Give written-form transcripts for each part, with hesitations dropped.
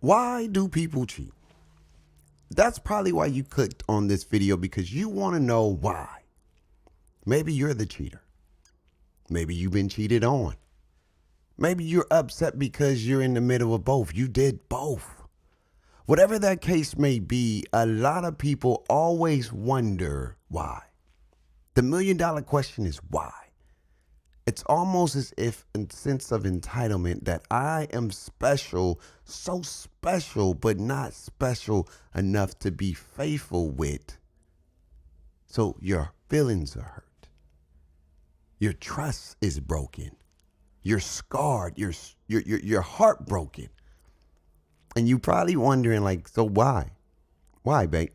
Why do people cheat? That's probably why you clicked on this video, because you want to know why. Maybe you're the cheater. Maybe you've been cheated on. Maybe you're upset because you're in the middle of both. You did both. Whatever that case may be, a lot of people always wonder why. The $1,000,000 question is why. It's almost as if a sense of entitlement that I am special, so special, but not special enough to be faithful with. So your feelings are hurt. Your trust is broken. You're scarred. You're heartbroken. And you probably wondering like, so why? Why, babe?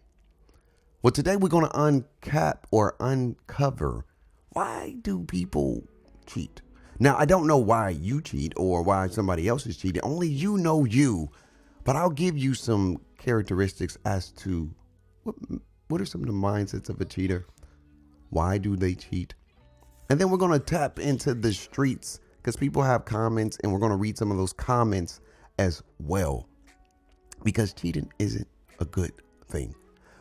Well, today we're going to uncap or uncover, why do people cheat? Now, I don't know why you cheat or why somebody else is cheating. Only you know you. But I'll give you some characteristics as to what are some of the mindsets of a cheater? Why do they cheat? And then we're going to tap into the streets because people have comments, and we're going to read some of those comments as well, because cheating isn't a good thing.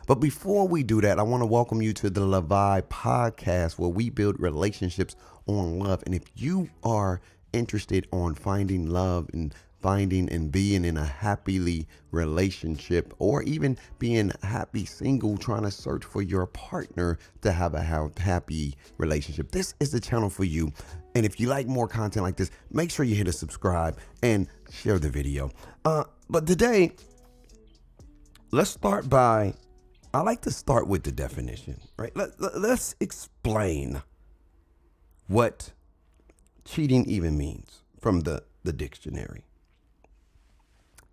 But before we do that, I want to welcome you to the Levi podcast, where we build relationships on love. And if you are interested on finding love and finding and being in a happily relationship, or even being happy single, trying to search for your partner to have a happy relationship, this is the channel for you. And if you like more content like this, make sure you hit a subscribe and share the video. But today, let's start by, I like to start with the definition, right? Let's explain what cheating even means from the dictionary.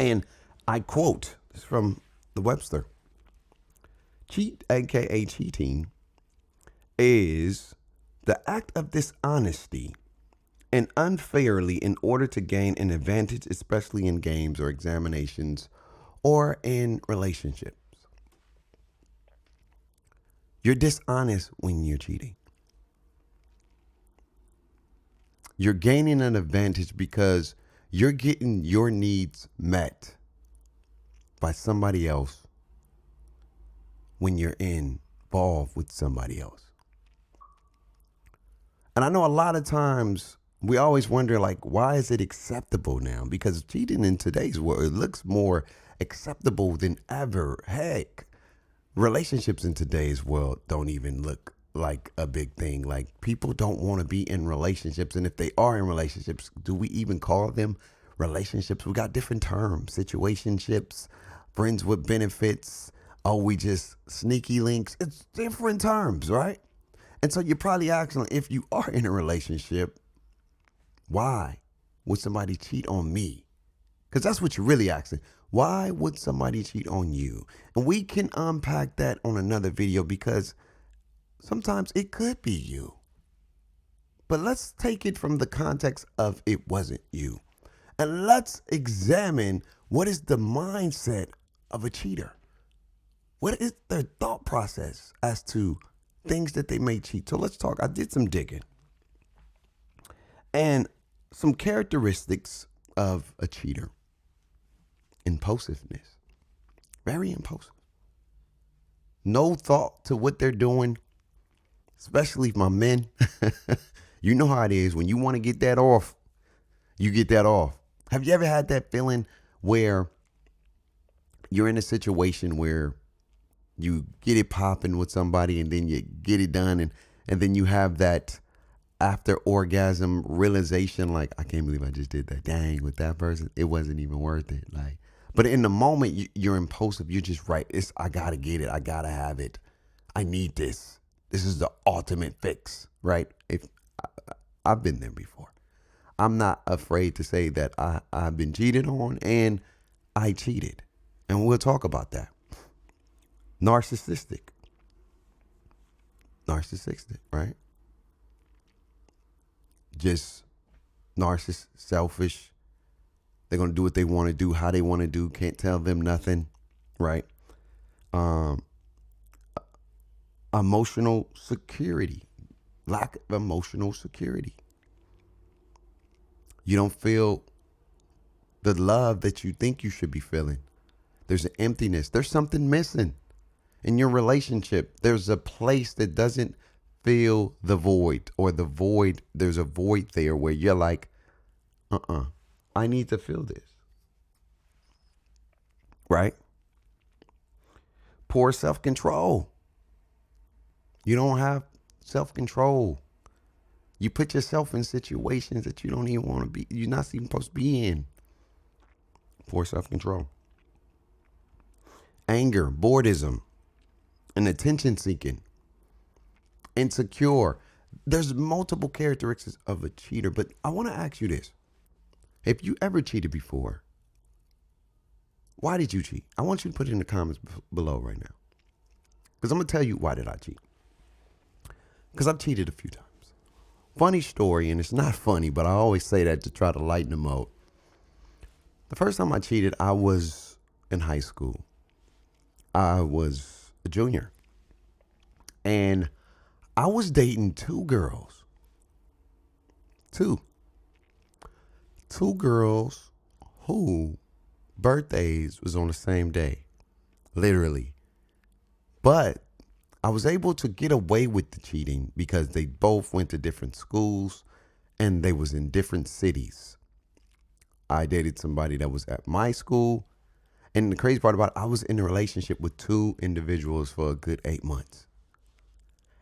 And I quote from the Webster. Cheat, aka cheating, is the act of dishonesty and unfairly in order to gain an advantage, especially in games or examinations or in relationships. You're dishonest when you're cheating. You're gaining an advantage because you're getting your needs met by somebody else when you're involved with somebody else. And I know a lot of times we always wonder, like, why is it acceptable now? Because cheating in today's world, it looks more acceptable than ever. Heck, relationships in today's world don't even look like a big thing. Like, people don't want to be in relationships. And if they are in relationships, do we even call them relationships? We got different terms: situationships, friends with benefits. Oh, we just sneaky links. It's different terms, right? And so you're probably asking, if you are in a relationship, why would somebody cheat on me? Because that's what you're really asking. Why would somebody cheat on you? And we can unpack that on another video, because sometimes it could be you. But let's take it from the context of it wasn't you. And let's examine what is the mindset of a cheater. What is their thought process as to things that they may cheat? So let's talk. I did some digging. And some characteristics of a cheater: impulsiveness. Very impulsive. No thought to what they're doing, especially my men. You know how it is. When you want to get that off, you get that off. Have you ever had that feeling where you're in a situation where you get it popping with somebody, and then you get it done, and then you have that after orgasm realization, like, I can't believe I just did that. Dang, with that person, it wasn't even worth it. Like, but in the moment, you're impulsive. You're just right. I gotta get it. I gotta have it. I need this. This is the ultimate fix, right? I've been there before. I'm not afraid to say that I've been cheated on, and I cheated, and we'll talk about that. Narcissistic, right? Just narcissist, selfish. They're going to do what they want to do, how they want to do. Can't tell them nothing, right? Emotional security, lack of emotional security. You don't feel the love that you think you should be feeling. There's an emptiness. There's something missing in your relationship. There's a place that doesn't fill the void, or the void, there's a void there where you're like, I need to feel this. Right? Poor self-control. You don't have self-control. You put yourself in situations that you don't even want to be, you're not even supposed to be in. Poor self-control. Anger, boredom, and attention seeking. Insecure. There's multiple characteristics of a cheater, but I want to ask you this. If you ever cheated before, why did you cheat? I want you to put it in the comments below right now. Because I'm going to tell you why did I cheat. Because I've cheated a few times. Funny story, and it's not funny, but I always say that to try to lighten the mood. The first time I cheated, I was in high school. I was a junior. And I was dating two girls. Two girls who birthdays was on the same day. Literally. But I was able to get away with the cheating because they both went to different schools and they was in different cities. I dated somebody that was at my school. And the crazy part about it, I was in a relationship with two individuals for a good 8 months.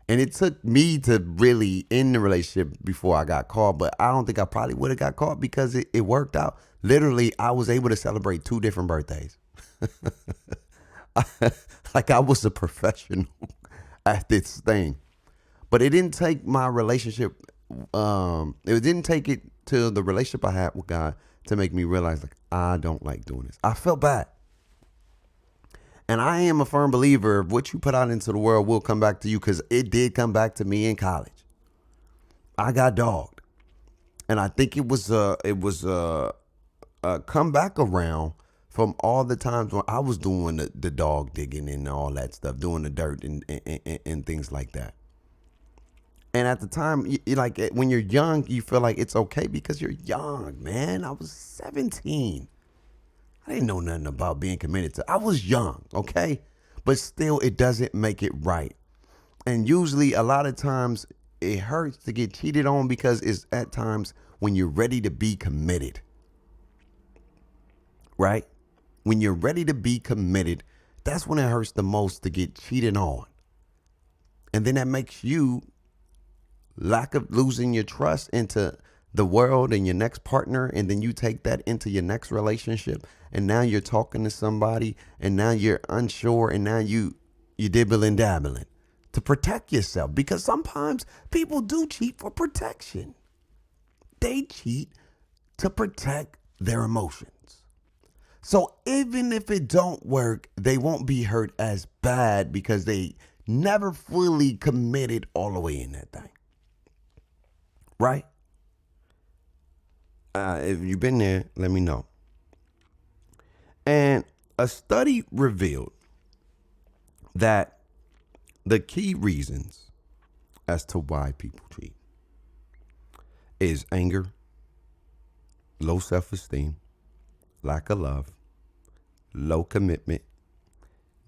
And it took me to really end the relationship before I got caught. But I don't think I probably would have got caught because it worked out. Literally, I was able to celebrate two different birthdays. Like I was a professional at this thing. But it didn't take my relationship, it didn't take it to the relationship I had with God to make me realize, like, I don't like doing this. I felt bad. And I am a firm believer of what you put out into the world will come back to you, because it did come back to me in college. I got dogged. And I think it was a comeback around from all the times when I was doing the dog digging and all that stuff, doing the dirt and things like that. And at the time, you like when you're young, you feel like it's okay because you're young, man. I was 17. I didn't know nothing about being committed to. I was young, okay? But still, it doesn't make it right. And usually, a lot of times, it hurts to get cheated on because it's at times when you're ready to be committed. Right? When you're ready to be committed, that's when it hurts the most to get cheated on. And then that makes you lack of losing your trust into the world and your next partner, and then you take that into your next relationship, and now you're talking to somebody, and now you're unsure, and now you dibbling dabbling to protect yourself, because sometimes people do cheat for protection. They cheat to protect their emotions. So even if it don't work, they won't be hurt as bad because they never fully committed all the way in that thing. Right? If you've been there, let me know. And a study revealed that the key reasons as to why people cheat is anger, low self-esteem, lack of love, low commitment,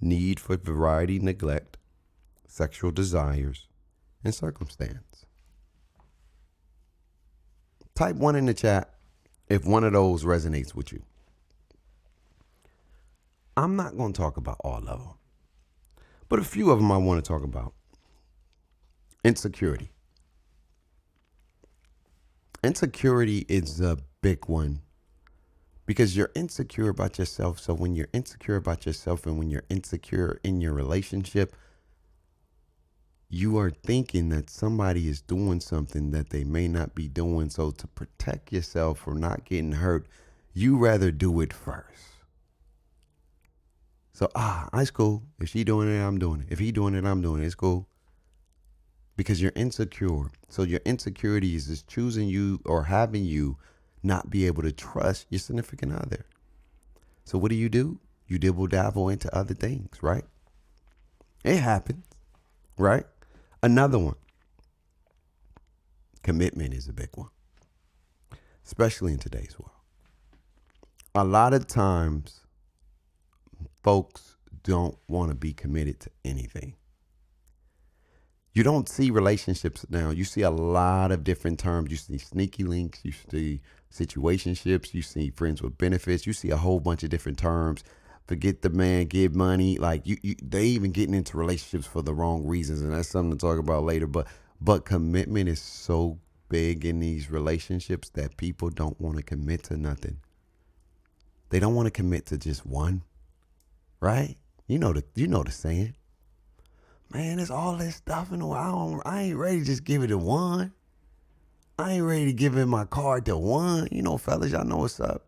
need for variety, neglect, sexual desires, and circumstance. Type 1 in the chat if one of those resonates with you. I'm not going to talk about all of them, but a few of them I want to talk about. Insecurity. Insecurity is a big one because you're insecure about yourself. So when you're insecure about yourself and when you're insecure in your relationship, you are thinking that somebody is doing something that they may not be doing. So to protect yourself from not getting hurt, you rather do it first. So, it's cool. If she doing it, I'm doing it. If he doing it, I'm doing it. It's cool. Because you're insecure. So your insecurity is just choosing you or having you not be able to trust your significant other. So what do? You dibble dabble into other things, right? It happens, right? Another one. Commitment is a big one, especially in today's world. A lot of times, folks don't want to be committed to anything. You don't see relationships now. You see a lot of different terms. You see sneaky links. You see situationships. You see friends with benefits. You see a whole bunch of different terms. Forget the man, give money. Like they even getting into relationships for the wrong reasons, and that's something to talk about later. But commitment is so big in these relationships that people don't want to commit to nothing. They don't want to commit to just one, right? You know the saying. Man, it's all this stuff in the world. I ain't ready to just give it to one. I ain't ready to give in my card to one. You know, fellas, y'all know what's up.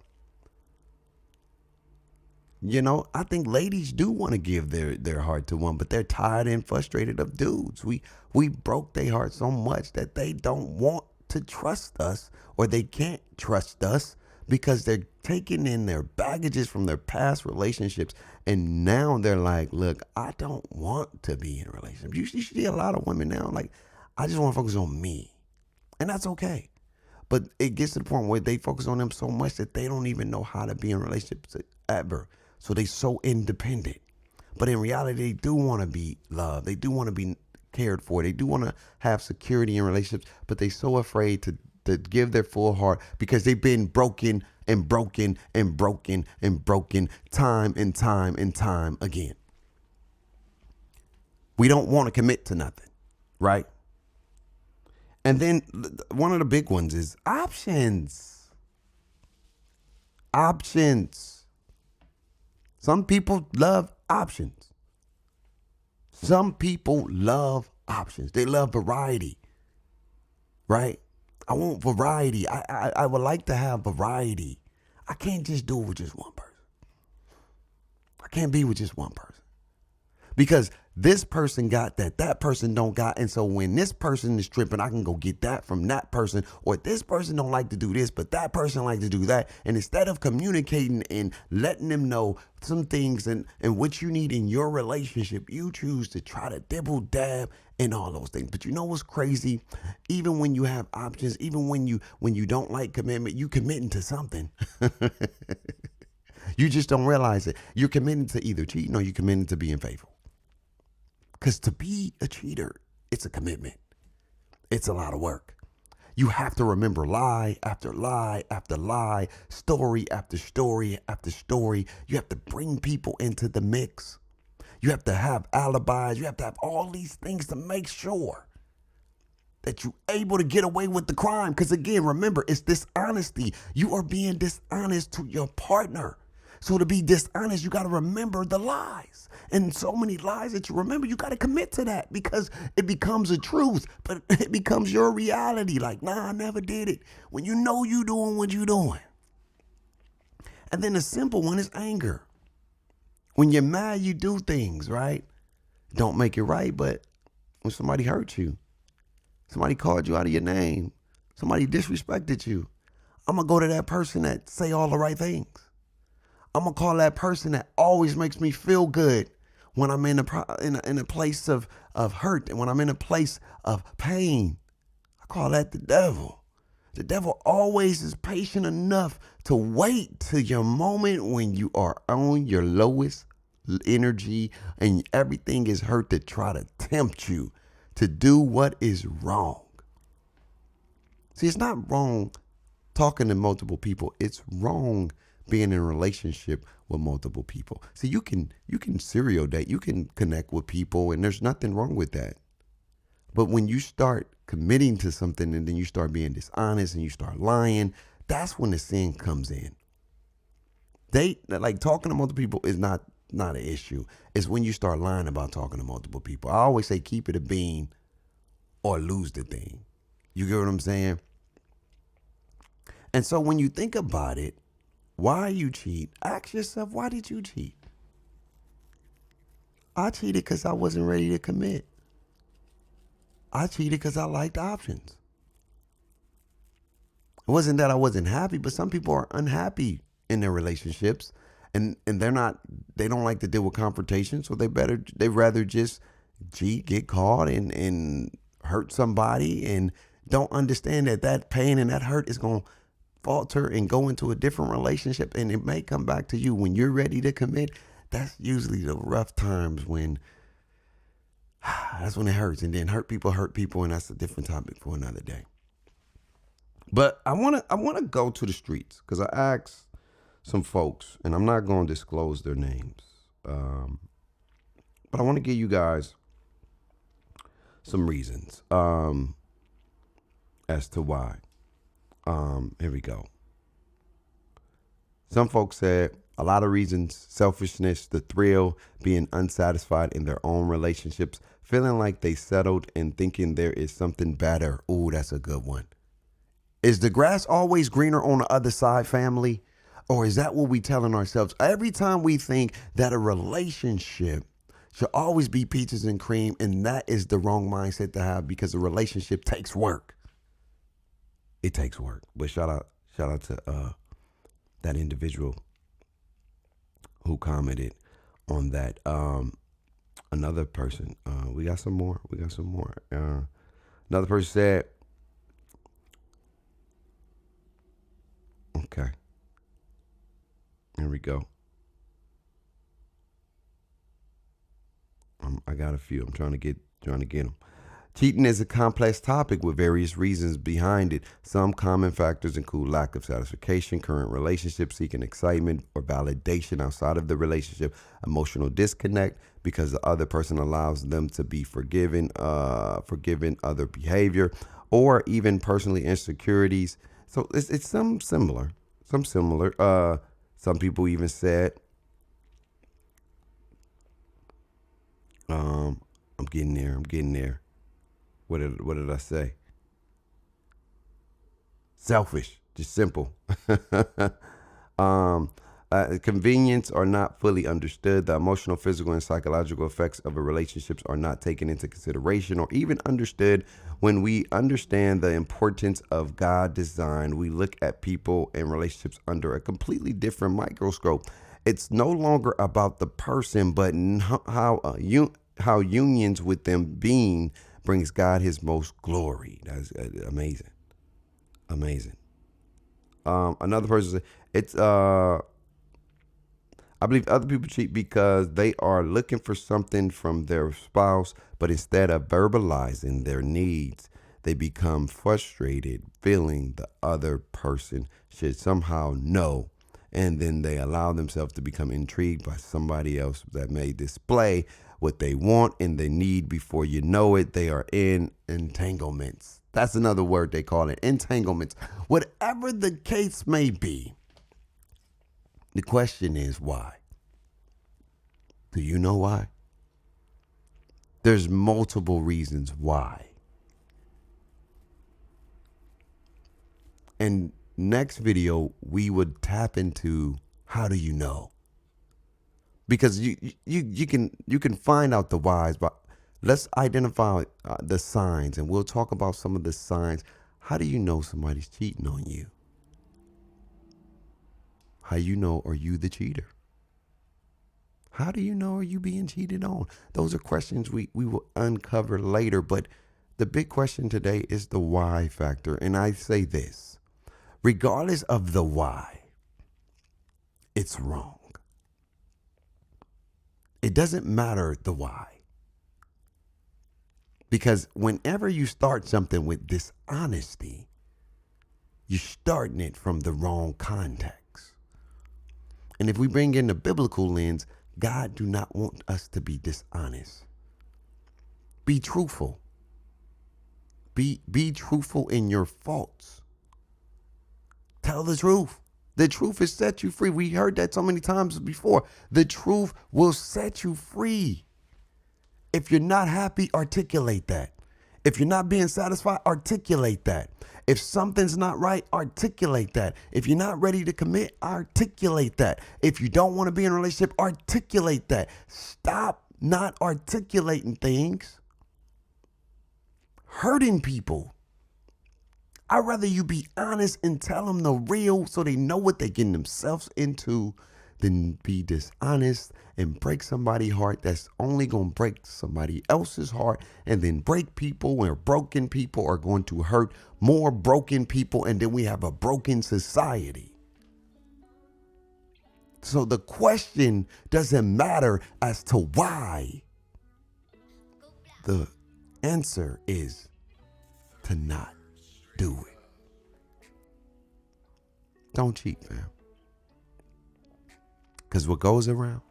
You know, I think ladies do want to give their heart to one, but they're tired and frustrated of dudes. We broke their heart so much that they don't want to trust us, or they can't trust us because they're taking in their baggages from their past relationships. And now they're like, look, I don't want to be in a relationship. You see a lot of women now, like, I just want to focus on me. And that's okay. But it gets to the point where they focus on them so much that they don't even know how to be in relationships ever. So they so independent. But in reality, they do want to be loved. They do want to be cared for. They do want to have security in relationships, but they're so afraid to give their full heart because they've been broken and broken and broken and broken time and time and time again. We don't want to commit to nothing, right? And then one of the big ones is options. Options. Some people love options. Some people love options. They love variety, right? I want variety. I would like to have variety. I can't just do it with just one person. I can't be with just one person. Because this person got that person don't got. And so when this person is tripping, I can go get that from that person. Or this person don't like to do this, but that person like to do that. And instead of communicating and letting them know some things and what you need in your relationship, you choose to try to dibble dab and all those things. But you know what's crazy? Even when you have options, even when you don't like commitment, you committing to something. You just don't realize it. You're committing to either cheating or you're committing to being faithful. Because to be a cheater, it's a commitment. It's a lot of work. You have to remember lie after lie after lie, story after story after story. You have to bring people into the mix. You have to have alibis. You have to have all these things to make sure that you're able to get away with the crime. Because again, remember, it's dishonesty. You are being dishonest to your partner. So to be dishonest, you got to remember the lies. And so many lies that you remember, you got to commit to that because it becomes a truth, but it becomes your reality. Like, nah, I never did it. When you know you doing what you doing. And then the simple one is anger. When you're mad, you do things, right? Don't make it right, but when somebody hurt you, somebody called you out of your name, somebody disrespected you, I'm going to go to that person that say all the right things. I'm going to call that person that always makes me feel good when I'm in a place of hurt and when I'm in a place of pain. I call that the devil. The devil always is patient enough to wait till your moment when you are on your lowest energy and everything is hurt to try to tempt you to do what is wrong. See, it's not wrong talking to multiple people. It's wrong being in a relationship with multiple people. See, you can serial date, you can connect with people, and there's nothing wrong with that. But when you start committing to something and then you start being dishonest and you start lying, that's when the sin comes in. Like talking to multiple people is not an issue. It's when you start lying about talking to multiple people. I always say keep it a bean or lose the thing. You get what I'm saying? And so when you think about it, why you cheat, ask yourself, why did you cheat? I cheated because I wasn't ready to commit. I cheated because I liked options. It wasn't that I wasn't happy, but some people are unhappy in their relationships and they don't like to deal with confrontation. So they rather just cheat, get caught and hurt somebody and don't understand that pain and that hurt is going to falter and go into a different relationship, and it may come back to you when you're ready to commit. That's usually the rough times when that's when it hurts. And then hurt people, and that's a different topic for another day. But I wanna go to the streets because I asked some folks, and I'm not gonna disclose their names, but I want to give you guys some reasons as to why. Here we go. Some folks said a lot of reasons: selfishness, the thrill, being unsatisfied in their own relationships, feeling like they settled and thinking there is something better. Ooh, that's a good one. Is the grass always greener on the other side, family? Or is that what we telling ourselves? Every time we think that a relationship should always be peaches and cream, and that is the wrong mindset to have, because a relationship takes work. It takes work. But shout out to that individual who commented on that. Another person, we got some more. Another person said, okay, here we go. I got a few. I'm trying to get them. Cheating is a complex topic with various reasons behind it. Some common factors include lack of satisfaction, current relationships, seeking excitement or validation outside of the relationship, emotional disconnect because the other person allows them to be forgiven other behavior, or even personally insecurities. So it's some similar. Some people even said, I'm getting there. What did I say? Selfish, just simple. Convenience are not fully understood. The emotional, physical, and psychological effects of a relationships are not taken into consideration or even understood. When we understand the importance of God design, we look at people and relationships under a completely different microscope. It's no longer about the person, but how unions with them being brings God his most glory. That's amazing. Another person said, it's I believe other people cheat because they are looking for something from their spouse, but instead of verbalizing their needs, they become frustrated, feeling the other person should somehow know. And then they allow themselves to become intrigued by somebody else that may display what they want and they need. Before you know it, they are in entanglements. That's another word they call it, entanglements. Whatever the case may be, the question is why? Do you know why? There's multiple reasons why. And next video, we would tap into how do you know? Because you can find out the whys, but let's identify the signs, and we'll talk about some of the signs. How do you know somebody's cheating on you? How you know, are you the cheater? How do you know, are you being cheated on? Those are questions we will uncover later, but the big question today is the why factor. And I say this, regardless of the why, it's wrong. It doesn't matter the why. Because whenever you start something with dishonesty, you're starting it from the wrong context. And if we bring in the biblical lens, God do not want us to be dishonest. Be truthful. Be truthful in your faults. Tell the truth. The truth has set you free. We heard that so many times before. The truth will set you free. If you're not happy, articulate that. If you're not being satisfied, articulate that. If something's not right, articulate that. If you're not ready to commit, articulate that. If you don't want to be in a relationship, articulate that. Stop not articulating things. Hurting people. I'd rather you be honest and tell them the real so they know what they're getting themselves into than be dishonest and break somebody's heart that's only going to break somebody else's heart, and then break people where broken people are going to hurt more broken people, and then we have a broken society. So the question doesn't matter as to why. The answer is to not do it. Don't cheat, fam. Because what goes around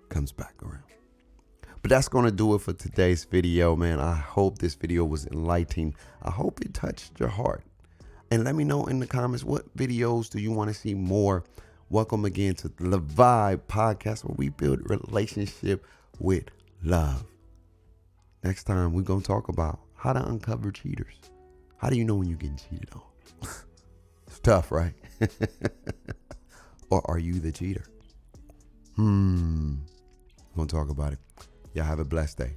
comes back around. But that's going to do it for today's video, man. I hope this video was enlightening. I hope it touched your heart. And let me know in the comments, what videos do you want to see more? Welcome again to the Vibe Podcast, where we build a relationship with love. Next time, we're going to talk about how to uncover cheaters. How do you know when you're getting cheated on? It's tough, right? Or are you the cheater? We're going to talk about it. Y'all have a blessed day.